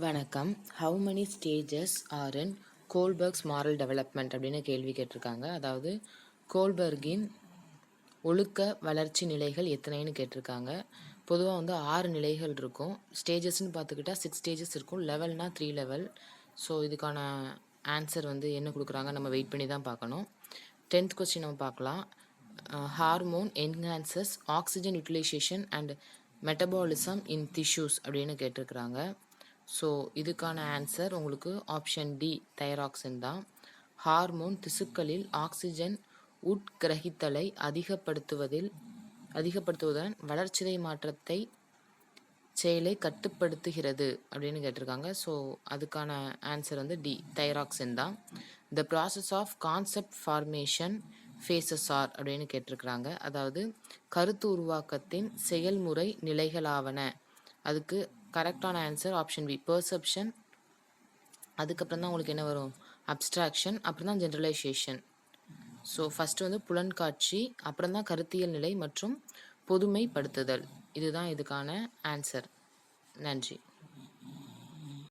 வணக்கம். How many stages are in Kohlberg's moral development அப்படின்னு கேள்வி கேட்டிருக்காங்க. அதாவது கோல்பர்கின் ஒழுக்க வளர்ச்சி நிலைகள் எத்தனைன்னு கேட்டிருக்காங்க. பொதுவாக வந்து 6 நிலைகள் இருக்கும். ஸ்டேஜஸ்ன்னு பார்த்துக்கிட்டா 6 ஸ்டேஜஸ் இருக்கும். லெவல்னா 3 லெவல். ஸோ இதுக்கான ஆன்சர் வந்து என்ன கொடுக்குறாங்க நம்ம வெயிட் பண்ணி தான் பார்க்கணும். 10th கொஸ்டின் நம்ம பார்க்கலாம். Hormone enhances oxygen utilization and metabolism in tissues அப்படின்னு கேட்டிருக்கிறாங்க. ஸோ இதுக்கான ஆன்சர் உங்களுக்கு ஆப்ஷன் டி தைராக்சின் தான். ஹார்மோன் திசுக்களில் ஆக்சிஜன் உட்கிரகித்தலை அதிகப்படுத்துவதுடன் வளர்ச்சிதை மாற்றத்தை செயலை கட்டுப்படுத்துகிறது அப்படின்னு கேட்டிருக்காங்க. ஸோ அதுக்கான ஆன்சர் வந்து டி தைராக்சின் தான். The process of concept formation phases are அப்படின்னு கேட்டிருக்கிறாங்க. அதாவது கருத்து உருவாக்கத்தின் செயல்முறை நிலைகளாவன. அதுக்கு கரெக்டான ஆன்சர் ஆப்ஷன் பி பெர்செப்ஷன். அதுக்கப்புறம் தான் உங்களுக்கு என்ன வரும், அப்ஸ்ட்ராக்ஷன், அப்புறம் தான் ஜென்ரலைசேஷன். ஸோ ஃபஸ்ட்டு வந்து புலன்காட்சி, அப்புறம் தான் கருத்தியல் நிலை மற்றும் பொதுமைப்படுத்துதல். இதுதான் இதுக்கான ஆன்சர். நன்றி.